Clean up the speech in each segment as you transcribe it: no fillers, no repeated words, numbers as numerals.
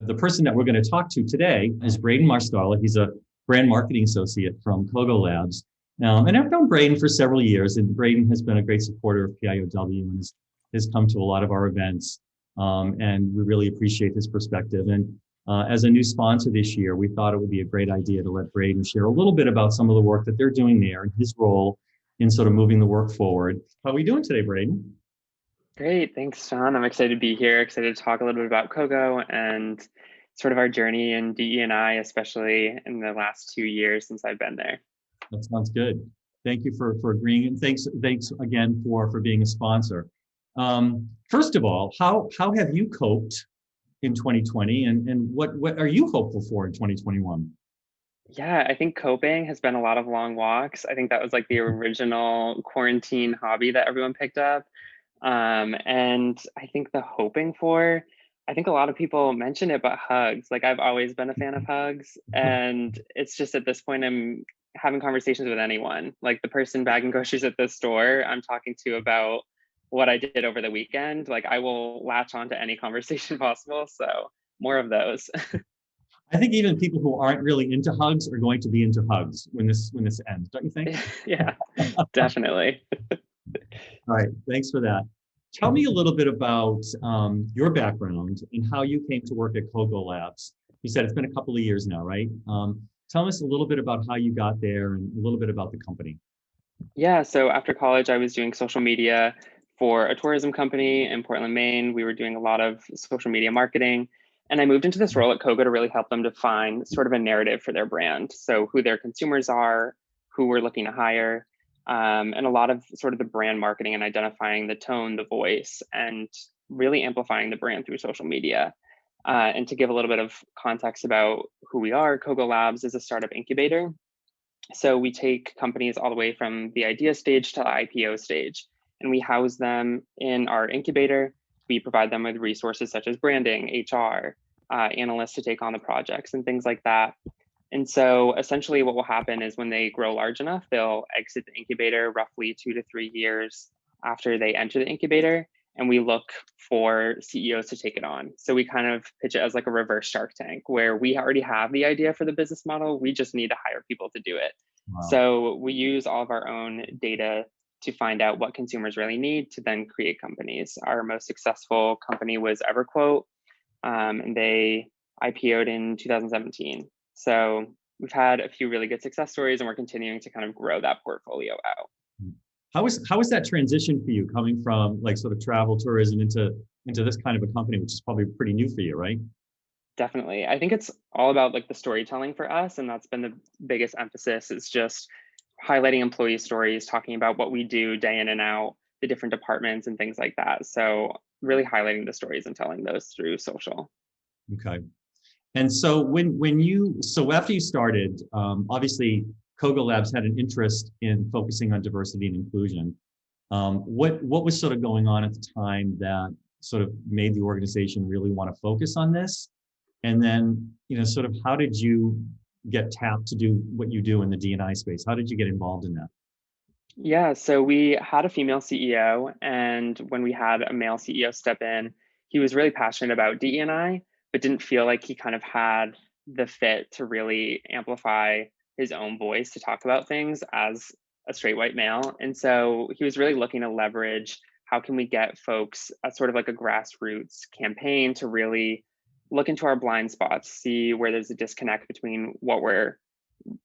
The person that we're going to talk to today is Braden Marstaller. He's a brand marketing associate from Cogo Labs. And I've known Braden for several years, and Braden has been a great supporter of PIOW and has come to a lot of our events. And we really appreciate his perspective. And as a new sponsor this year, we thought it would be a great idea to let Braden share a little bit about some of the work that they're doing there and his role in sort of moving the work forward. How are we doing today, Braden? Great. Thanks, Sean. I'm excited to be here, excited to talk a little bit about Cogo and sort of our journey in DE&I, especially in the last 2 years since I've been there. That sounds good. Thank you for agreeing. And thanks again for being a sponsor. First of all, how have you coped in 2020 and what are you hopeful for in 2021? Yeah, I think coping has been a lot of long walks. I think that was like the original quarantine hobby that everyone picked up. And I think I think a lot of people mention it, but hugs. Like I've always been a fan of hugs. And it's just at this point, I'm having conversations with anyone, like the person bagging groceries at the store I'm talking to about what I did over the weekend. Like I will latch on to any conversation possible. So more of those. I think even people who aren't really into hugs are going to be into hugs when this ends, don't you think? Yeah, definitely. All right, thanks for that. Tell me a little bit about your background and how you came to work at Cogo Labs. You said it's been a couple of years now, right? Tell us a little bit about how you got there and a little bit about the company. Yeah, so after college, I was doing social media for a tourism company in Portland, Maine. We were doing a lot of social media marketing. And I moved into this role at Cogo to really help them define sort of a narrative for their brand. So who their consumers are, who we're looking to hire, and a lot of sort of the brand marketing and identifying the tone, the voice, and really amplifying the brand through social media. And to give a little bit of context about who we are, Cogo Labs is a startup incubator. So we take companies all the way from the idea stage to the IPO stage, and we house them in our incubator. We provide them with resources such as branding, HR, analysts to take on the projects and things like that. And so essentially what will happen is when they grow large enough, they'll exit the incubator roughly 2 to 3 years after they enter the incubator. And we look for CEOs to take it on. So we kind of pitch it as like a reverse Shark Tank, where we already have the idea for the business model. We just need to hire people to do it. Wow. So we use all of our own data to find out what consumers really need to then create companies. Our most successful company was EverQuote, and they IPO'd in 2017. So we've had a few really good success stories, and we're continuing to kind of grow that portfolio out. How was that transition for you, coming from like sort of travel tourism into this kind of a company, which is probably pretty new for you, right? Definitely. I think it's all about like the storytelling for us, and that's been the biggest emphasis, is just highlighting employee stories, talking about what we do day in and out, the different departments and things like that. So really highlighting the stories and telling those through social. Okay. And so so after you started, obviously Cogo Labs had an interest in focusing on diversity and inclusion. What was sort of going on at the time that sort of made the organization really want to focus on this? And then, sort of how did you get tapped to do what you do in the D&I space? How did you get involved in that? Yeah, so we had a female CEO, and when we had a male CEO step in, he was really passionate about DE&I, but didn't feel like he kind of had the fit to really amplify his own voice to talk about things as a straight white male. And so he was really looking to leverage, how can we get folks at sort of like a grassroots campaign to really look into our blind spots, see where there's a disconnect between what we're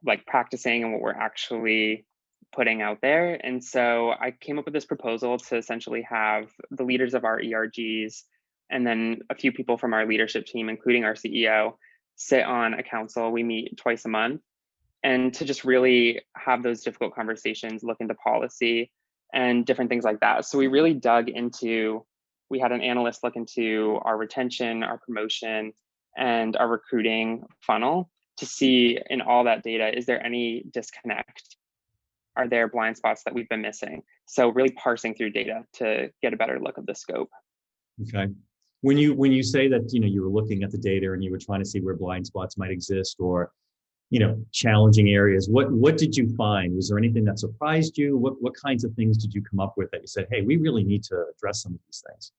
like practicing and what we're actually putting out there. And so I came up with this proposal to essentially have the leaders of our ERGs and then a few people from our leadership team, including our CEO, sit on a council. We meet twice a month, and to just really have those difficult conversations, look into policy and different things like that. So we really dug into, we had an analyst look into our retention, our promotion, and our recruiting funnel to see in all that data, is there any disconnect? Are there blind spots that we've been missing? So really parsing through data to get a better look of the scope. Okay. When you say that, you were looking at the data and you were trying to see where blind spots might exist or, challenging areas, what did you find? Was there anything that surprised you? What kinds of things did you come up with that you said, hey, we really need to address some of these things?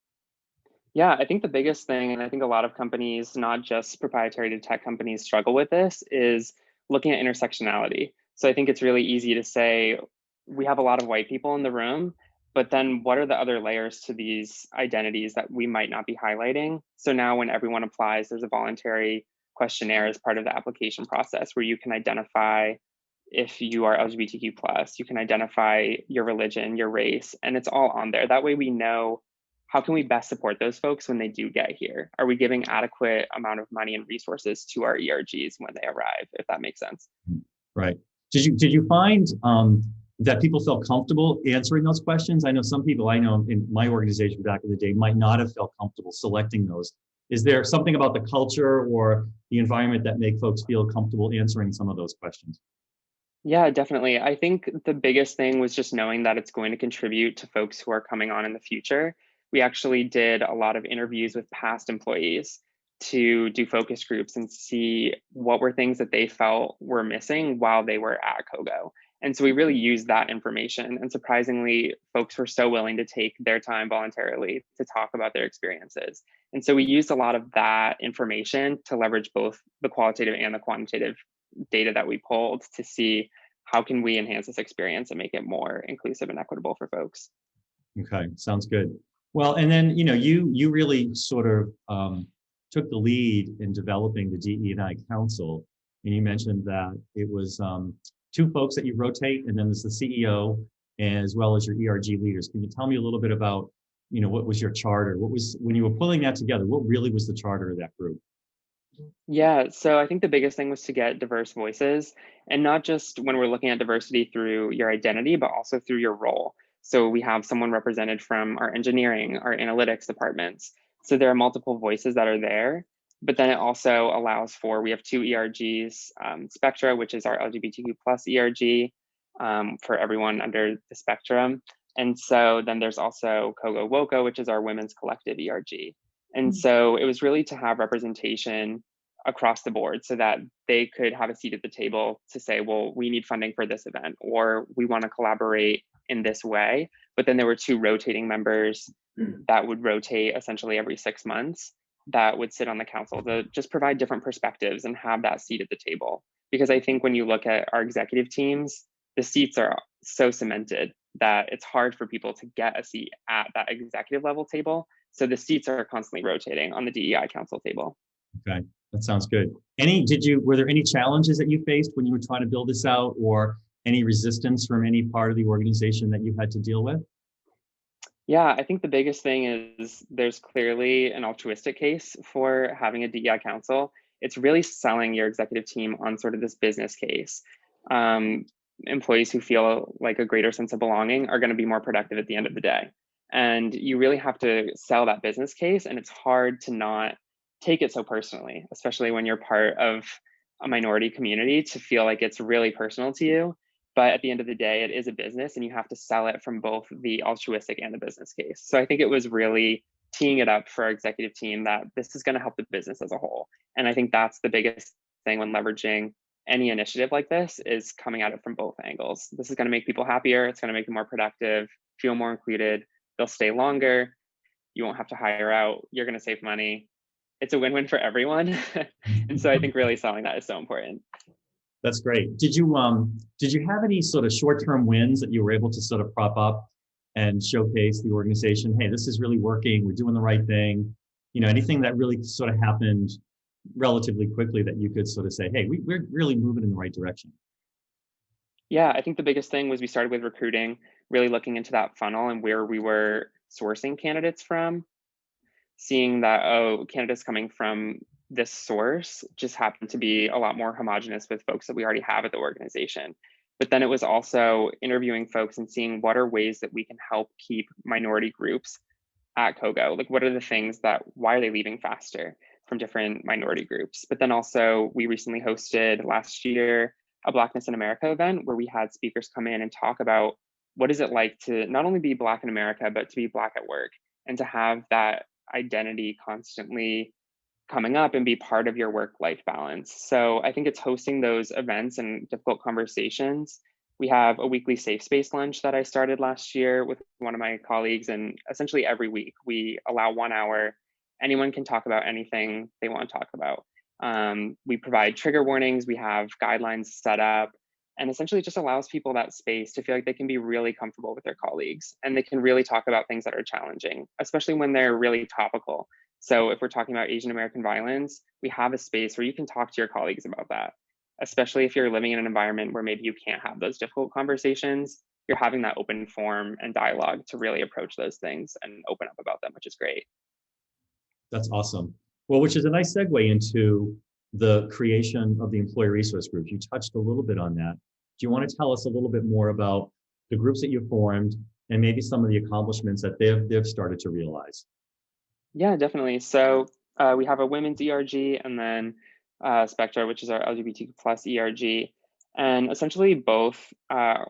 Yeah, I think the biggest thing, and I think a lot of companies, not just proprietary to tech companies, struggle with this, is looking at intersectionality. So I think it's really easy to say we have a lot of white people in the room, but then what are the other layers to these identities that we might not be highlighting? So now when everyone applies, there's a voluntary questionnaire as part of the application process where you can identify if you are LGBTQ plus, you can identify your religion, your race, and it's all on there. That way we know how can we best support those folks when they do get here? Are we giving adequate amount of money and resources to our ERGs when they arrive, if that makes sense? Right. Did you find that people felt comfortable answering those questions? I know some people I know in my organization back in the day might not have felt comfortable selecting those. Is there something about the culture or the environment that make folks feel comfortable answering some of those questions? Yeah, definitely. I think the biggest thing was just knowing that it's going to contribute to folks who are coming on in the future. We actually did a lot of interviews with past employees to do focus groups and see what were things that they felt were missing while they were at Kogo. And so we really used that information. And surprisingly, folks were so willing to take their time voluntarily to talk about their experiences. And so we used a lot of that information to leverage both the qualitative and the quantitative data that we pulled to see how can we enhance this experience and make it more inclusive and equitable for folks. Okay, sounds good. Well, and then you really sort of took the lead in developing the DE&I Council, and you mentioned that it was two folks that you rotate, and then there's the CEO as well as your ERG leaders. Can you tell me a little bit about what was your charter? What was when you were pulling that together? What really was the charter of that group? Yeah, so I think the biggest thing was to get diverse voices, and not just when we're looking at diversity through your identity, but also through your role. So we have someone represented from our engineering, our analytics departments. So there are multiple voices that are there, but then it also allows for, we have two ERGs, Spectra, which is our LGBTQ plus ERG for everyone under the spectrum. And so then there's also Kogo Woko, which is our women's collective ERG. And so it was really to have representation across the board so that they could have a seat at the table to say, well, we need funding for this event, or we want to collaborate in this way. But then there were two rotating members that would rotate essentially every 6 months that would sit on the council to just provide different perspectives and have that seat at the table. Because I think when you look at our executive teams, the seats are so cemented that it's hard for people to get a seat at that executive level table. So the seats are constantly rotating on the DEI Council table. Okay, that sounds good. Were there any challenges that you faced when you were trying to build this out, or any resistance from any part of the organization that you had to deal with? Yeah, I think the biggest thing is there's clearly an altruistic case for having a DEI council. It's really selling your executive team on sort of this business case. Um, Employees who feel like a greater sense of belonging are going to be more productive at the end of the day. And you really have to sell that business case, and it's hard to not take it so personally, especially when you're part of a minority community, to feel like it's really personal to you. But at the end of the day, it is a business and you have to sell it from both the altruistic and the business case. So I think it was really teeing it up for our executive team that this is going to help the business as a whole. And I think that's the biggest thing when leveraging any initiative like this, is coming at it from both angles. This is going to make people happier. It's going to make them more productive, feel more included. They'll stay longer. You won't have to hire out. You're going to save money. It's a win-win for everyone. And so I think really selling that is so important. That's great. Did you have any sort of short-term wins that you were able to sort of prop up and showcase the organization? Hey, this is really working. We're doing the right thing. Anything that really sort of happened relatively quickly that you could sort of say, hey, we're really moving in the right direction. Yeah, I think the biggest thing was we started with recruiting, really looking into that funnel and where we were sourcing candidates from, seeing that, oh, candidates coming from this source just happened to be a lot more homogenous with folks that we already have at the organization. But then it was also interviewing folks and seeing what are ways that we can help keep minority groups at Kogo. Like, what are the things that, why are they leaving faster from different minority groups? But then also, we recently hosted last year a Blackness in America event where we had speakers come in and talk about what is it like to not only be Black in America, but to be Black at work and to have that identity constantly coming up and be part of your work-life balance. So I think it's hosting those events and difficult conversations We have a weekly safe space lunch that I started last year with one of my colleagues. And essentially every week we allow 1 hour. Anyone can talk about anything they want to talk about. We provide trigger warnings, we have guidelines set up, and essentially it just allows people that space to feel like they can be really comfortable with their colleagues and they can really talk about things that are challenging, especially when they're really topical. So if we're talking about Asian American violence, we have a space where you can talk to your colleagues about that, especially if you're living in an environment where maybe you can't have those difficult conversations. You're having that open forum and dialogue to really approach those things and open up about them, which is great. That's awesome. Well, which is a nice segue into the creation of the employee resource groups. You touched a little bit on that. Do you want to tell us a little bit more about the groups that you formed and maybe some of the accomplishments that they've started to realize? Yeah, definitely. So we have a women's ERG and then Spectra, which is our LGBTQ plus ERG. And essentially both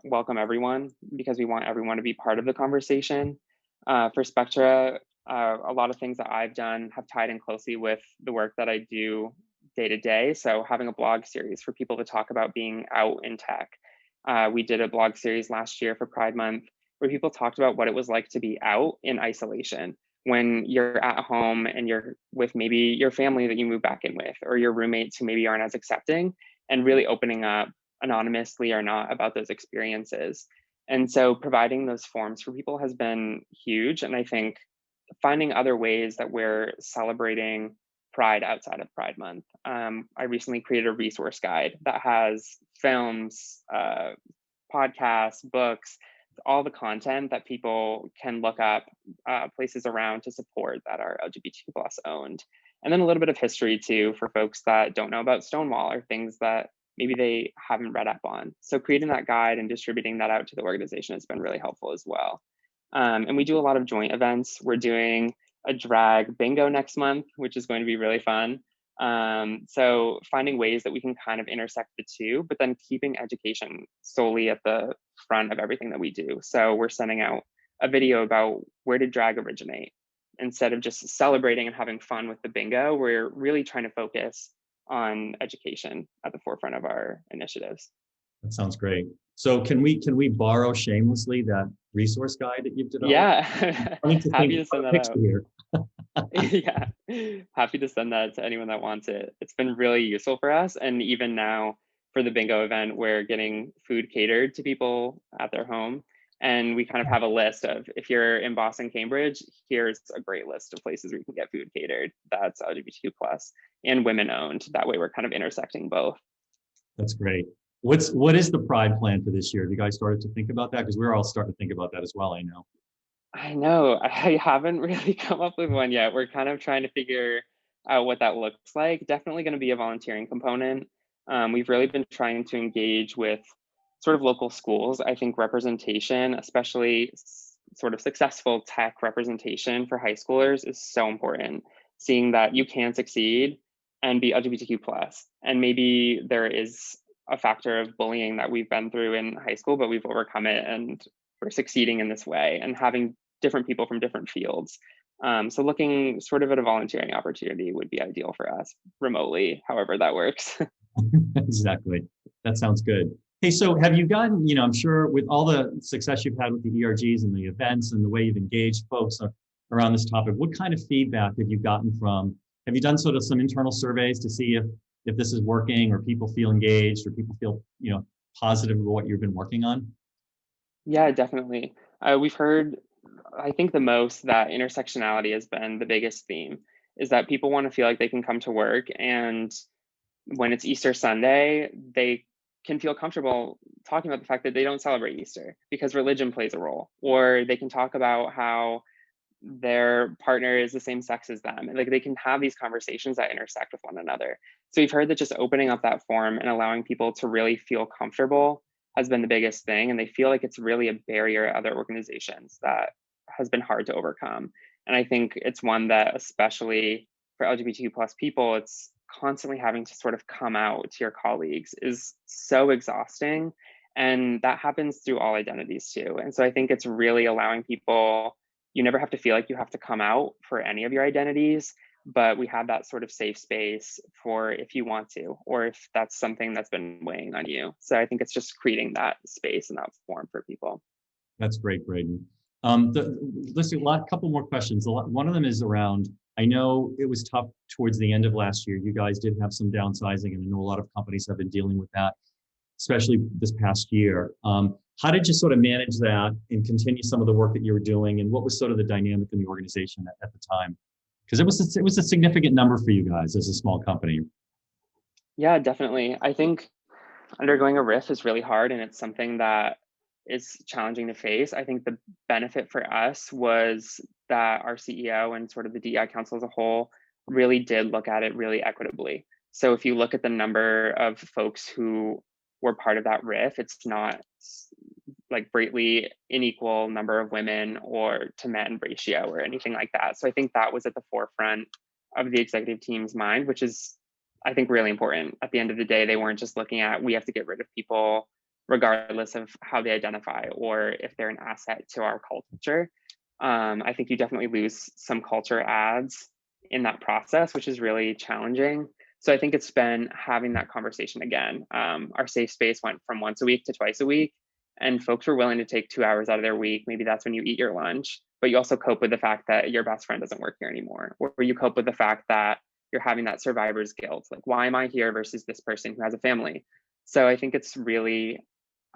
welcome everyone because we want everyone to be part of the conversation. For Spectra, a lot of things that I've done have tied in closely with the work that I do day to day. So having a blog series for people to talk about being out in tech. We did a blog series last year for Pride Month where people talked about what it was like to be out in isolation when you're at home and you're with maybe your family that you move back in with, or your roommates who maybe aren't as accepting, and really opening up anonymously or not about those experiences. And so providing those forums for people has been huge. And I think finding other ways that we're celebrating Pride outside of Pride Month. I recently created a resource guide that has films, podcasts, books, all the content that people can look up, places around to support that are LGBTQ plus owned. And then a little bit of history too for folks that don't know about Stonewall or things that maybe they haven't read up on. So creating that guide and distributing that out to the organization has been really helpful as well. And we do a lot of joint events. We're doing a drag bingo next month, which is going to be really fun. So finding ways that we can kind of intersect the two, but then keeping education solely at the front of everything that we do. So we're sending out a video about where did drag originate. Instead of just celebrating and having fun with the bingo, we're really trying to focus on education at the forefront of our initiatives. That sounds great. So can we borrow shamelessly that resource guide that you've developed? Yeah, Happy happy to send that out. here. Yeah, happy to send that to anyone that wants it. It's been really useful for us. And even now for the bingo event, we're getting food catered to people at their home. And we kind of have a list of, if you're in Boston, Cambridge, here's a great list of places where you can get food catered that's LGBTQ plus and women owned. That way we're kind of intersecting both. That's great. What is the Pride plan for this year? Have you guys started to think about that? Because we're all starting to think about that as well, I know. I know. I haven't really come up with one yet. We're kind of trying to figure out what that looks like. Definitely going to be a volunteering component. We've really been trying to engage with sort of local schools. I think representation, especially sort of successful tech representation for high schoolers, is so important. Seeing that you can succeed and be LGBTQ plus, and maybe there is a factor of bullying that we've been through in high school, but we've overcome it and we're succeeding in this way, and having different people from different fields. So looking sort of at a volunteering opportunity would be ideal for us remotely, however that works. Exactly. That sounds good. Hey, so have you gotten, I'm sure with all the success you've had with the ERGs and the events and the way you've engaged folks around this topic, what kind of feedback have you gotten have you done sort of some internal surveys to see if this is working, or people feel engaged, or people feel, positive about what you've been working on? Yeah, definitely. We've heard, I think the most, that intersectionality has been the biggest theme, is that people want to feel like they can come to work, and when it's Easter Sunday, they can feel comfortable talking about the fact that they don't celebrate Easter because religion plays a role, or they can talk about how their partner is the same sex as them. Like, they can have these conversations that intersect with one another. So we've heard that just opening up that forum and allowing people to really feel comfortable has been the biggest thing. And they feel like it's really a barrier at other organizations that has been hard to overcome. And I think it's one that, especially for LGBTQ plus people, it's constantly having to sort of come out to your colleagues is so exhausting. And that happens through all identities too. And so I think it's really allowing people, you never have to feel like you have to come out for any of your identities, but we have that sort of safe space for if you want to, or if that's something that's been weighing on you. So I think it's just creating that space and that forum for people. That's great, Braden. Let's do couple more questions. One of them is around, I know it was tough towards the end of last year. You guys did have some downsizing, and I know a lot of companies have been dealing with that, especially this past year. How did you sort of manage that and continue some of the work that you were doing? And what was sort of the dynamic in the organization at the time? Because it was a significant number for you guys as a small company. Yeah, definitely. I think undergoing a RIF is really hard, and it's something that is challenging to face. I think the benefit for us was that our CEO and sort of the DEI Council as a whole really did look at it really equitably. So if you look at the number of folks who were part of that RIF, it's not like greatly unequal number of women or to men ratio or anything like that. So I think that was at the forefront of the executive team's mind, which is, I think, really important. At the end of the day, they weren't just looking at, we have to get rid of people regardless of how they identify or if they're an asset to our culture. I think you definitely lose some culture adds in that process, which is really challenging. So I think it's been having that conversation again. Our safe space went from once a week to twice a week, and folks were willing to take 2 hours out of their week. Maybe that's when you eat your lunch, but you also cope with the fact that your best friend doesn't work here anymore, or you cope with the fact that you're having that survivor's guilt. Like, why am I here versus this person who has a family? So I think it's really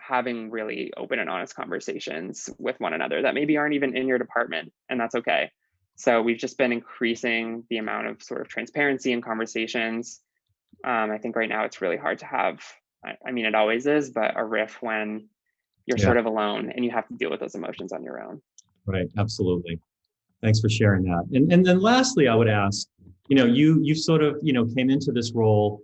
having really open and honest conversations with one another that maybe aren't even in your department, and that's okay. So we've just been increasing the amount of sort of transparency and conversations. I think right now it's really hard to have, I mean, it always is, but a riff when you're Yeah. sort of alone and you have to deal with those emotions on your own. Right, absolutely. Thanks for sharing that. And then lastly, I would ask, you sort of, came into this role,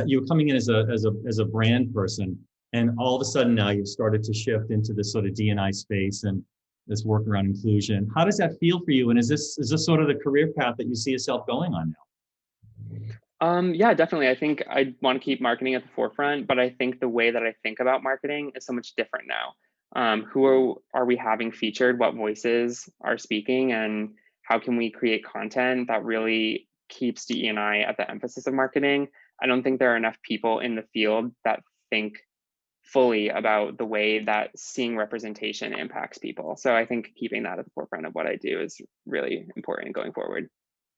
you were coming in as a brand person, and all of a sudden now you've started to shift into this sort of D&I space and this work around inclusion. How does that feel for you? And is this sort of the career path that you see yourself going on now? Yeah, definitely. I think I want to keep marketing at the forefront, but I think the way that I think about marketing is so much different now. Who are we having featured? What voices are speaking? And how can we create content that really keeps DE&I at the emphasis of marketing? I don't think there are enough people in the field that think fully about the way that seeing representation impacts people. So I think keeping that at the forefront of what I do is really important going forward.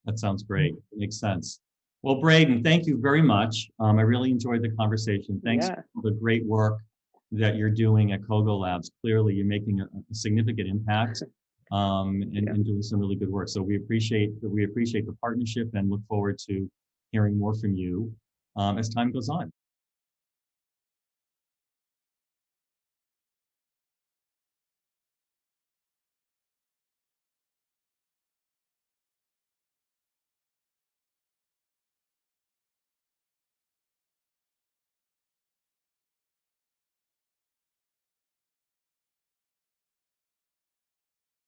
That sounds great. It makes sense. Well, Braden, thank you very much. I really enjoyed the conversation. Thanks for the great work that you're doing at Cogo Labs. Clearly, you're making a significant impact and doing some really good work. So we appreciate the partnership and look forward to hearing more from you as time goes on.